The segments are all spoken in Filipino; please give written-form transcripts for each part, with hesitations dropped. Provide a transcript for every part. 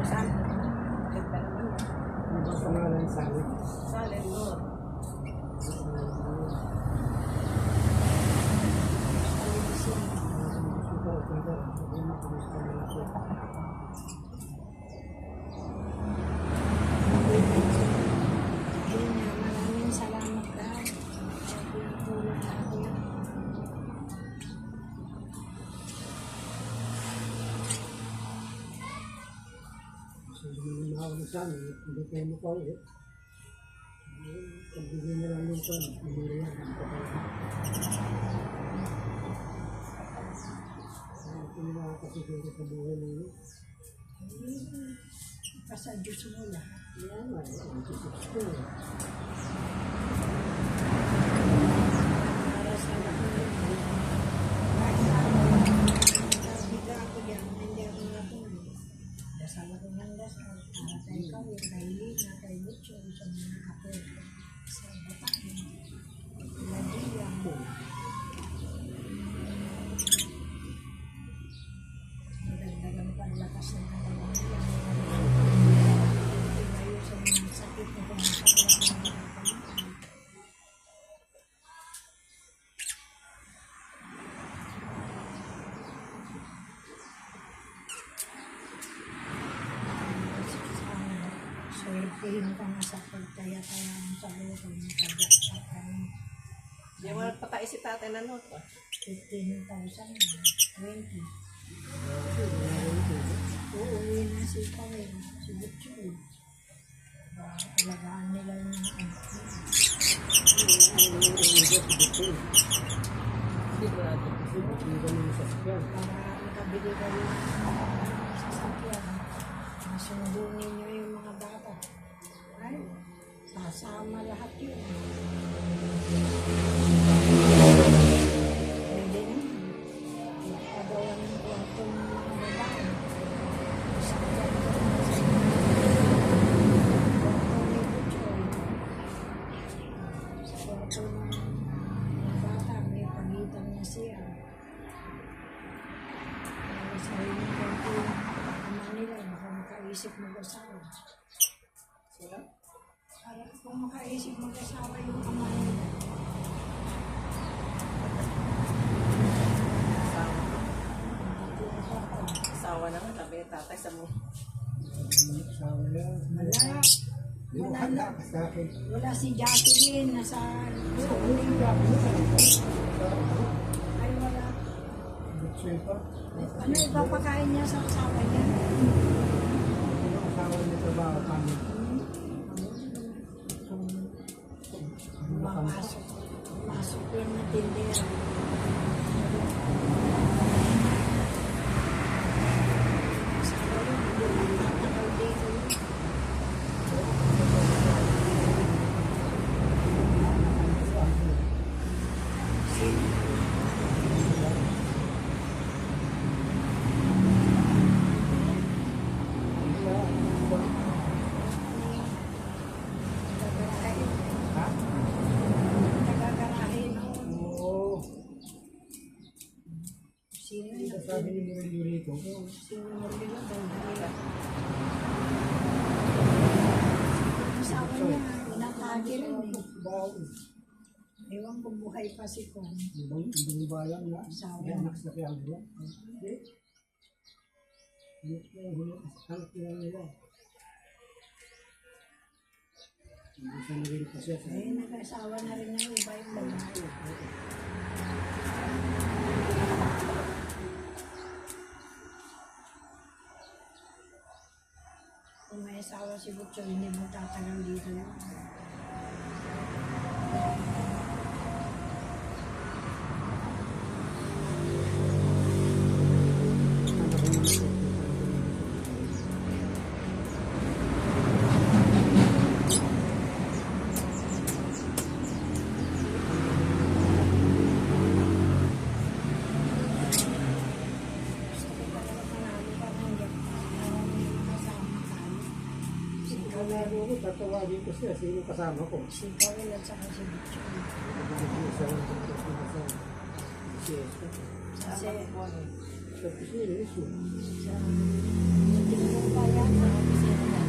Saan? Ganda naman. Ano ba pangalan sa akin? Salen mo. Maraming salamat daw. Pinatulong na ako yan. So, hindi mo nakawala sa amin. Hindi kayo mo pa ulit. Pagbigyan na lang yung pan. Hindi na yan. Hindi pa tayo. Ito yung nakakasiguro sa buhay ninyo. Basta Diyos mo lahat. Yan nga. Ang Jesus ko. Para sa lahat. Bigla ako dyan. Hindi ako natulog. Dasal ako ng dasal. Para kay Kawin, kay Lina, kay Lucho, sa mga apo. Sa bataan. Ladiyan. Magandang panlakas ng kanilang iyan. Pinayo sa mga sakit na kumakawa ng mga kapalitan. Swertihin ka nga sa pagtaya-taya mo sa buhay mo sa daktakan. Di mo patay si tatay na noto. 15,000, 20. Uuwi na si Kawin, si Butchoy. Alagaan nila yung mga anak nila. Sigurado. Hindi ka naman sasakyan. Para makabili kayo ng sasakyan. Masundo ninyo yung mga bata. Ay, sasama lahat yun. Pwede naman. Ipagawa ng kwarto ng mga babae. Sasakyan ko naman sa kwarto ni Butchoy. Sa kwarto ng mga bata, may pagitan na siya. Sa rin kwarto yung ama nila, baka makaisip mag-asawa. Sino? Para kung makaisip mag-asawa yung ama nila. Asawa. Tatlong kwarto. Asawa na nga. Sabi ni tatay sa mo. Asawa yan. Wala. Yung Wala handa na. ka sa akin. Wala si Jacqueline nasa uling. Ay wala. Butsoy pa. Ano ipapakain niya sa asawa niya? Yung asawa niya trabaho kami. Masok. Masok yan na tindera. Asawa yun, hindi tatagal dito yun. Nagagarahin. Ha? Nagagarahin ako. Oo. Sino Ito yun? sabi ni Murillo rito. Sino Morgano? Dahil asawa niya, inatake rin eh. Bawo. Ewan kung buhay pa si Kwan. Ibang bayan nga. Asawa. May anak sa kaya nila. Hindi. Anak nila. Hindi siya naging kasi sa Eh, nag-asawa na rin ng iba yung babae. Kung may asawa si Butcho, hindi mo tatagal dito yun. Lalo ko, tatawagin ko siya. Sino kasama ko? Si Kawin at saka si Butcho. Si Esther. Kasi Sa piscina, sa Tingnan pa yan. Sa opisina niya.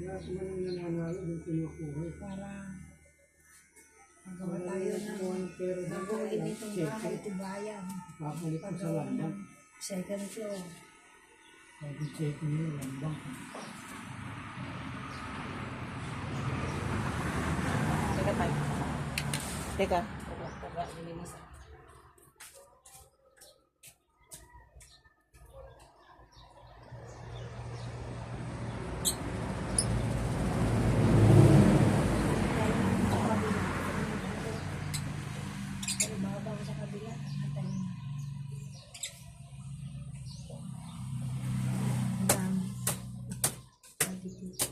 Kaya kung anong nananalo, yung kinukuha. Para magawa tayo ng Pero gagawin itong bahay tibayan. papalit ko sa Pagawa ng lambang. second floor. Sabi check niyo yung lambang. Teka tayo. Teka. Taga, nilinis. Pero babang sa kabila. Atay na. Ang dami. Sabi dito.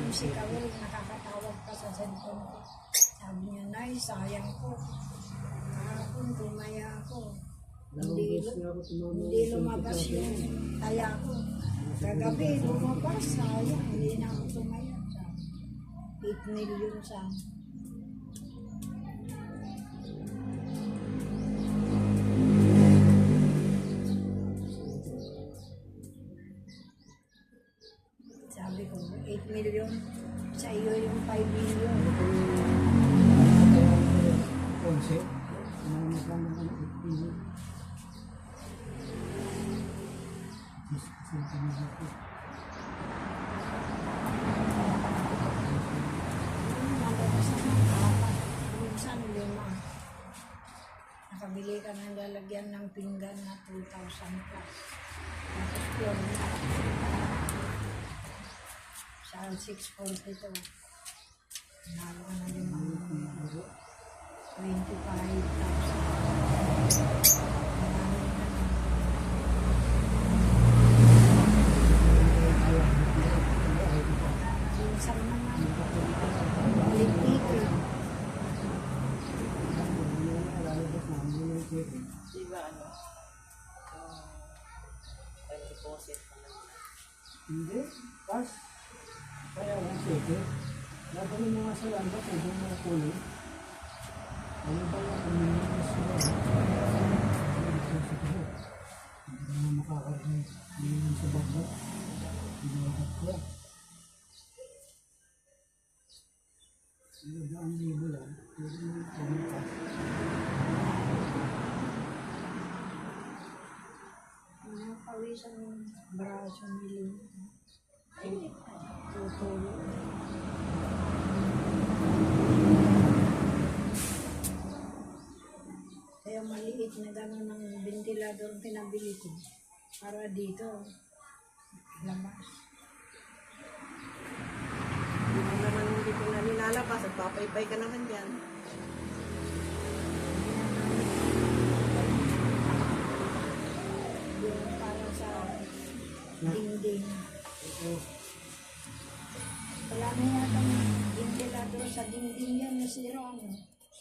Yung si Kawil, nakakatawag pa sa cellphone ko. Sabi niya, Nay, sayang ko. Kahapon, tumaya ako. Hindi, hindi lumabas yung taya ko. Kagabi, lumabas, sayang. Hindi na ako tumaya. 8 million sa sabi ko, 8 million. Sa iyo yung 5 million. Konse. Ano ka naman ang ipili. Kasi pinili. Minsan 5. Nakabili ka ng lalagyan ng pinggan na 2,000 plus. Tapos yun na. Sa 642. Nalo ka na 25,000. Minsan naman, balik-balik. Di ba ano? Yung deposit pa naman. Hindi. Pas. Kaya lang sige. Laban yung mga salanda kung doon mga kunin. Ano ba yung kuminigis sila? Hindi naman makakarinig. Hindi naman sa bagay. Hindi naman ko. Hindi ang libo lang. Pwede mo kumitas. Pawisan yung braso nila. Tutulo. Kaya maliit na gano'n ng ventilador ang pinabili ko. Para dito, labas. Hindi mo naman hindi ko na nilalabas. Nagpapaypay ka naman dyan. Yung para sa dingding. Wala na yata ng ventilador sa dingding yan na sira. Ano?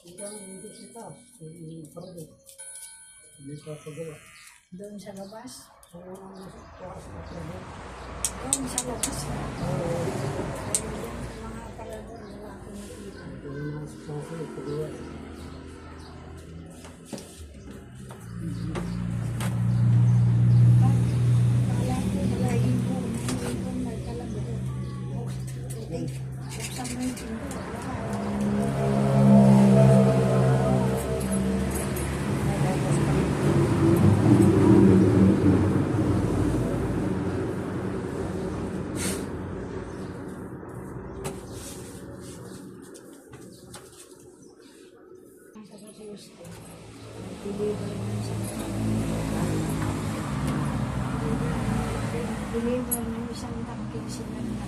Sila hindi sa taas. Hindi pa rin. Hindi pa pagawa. Doon sa labas. Oo, sa taas na pagawa. Doon sa labas. Ayun dyan sa mga palador. Wala akong nakita. Hindi na sa taas na pagawa. Kala ko wala ipon. Ang ipon nagkalago. Okay. Buksan mo yung pinto. Sa kasusto. Deliver ng deliver ng isang tangking sinan na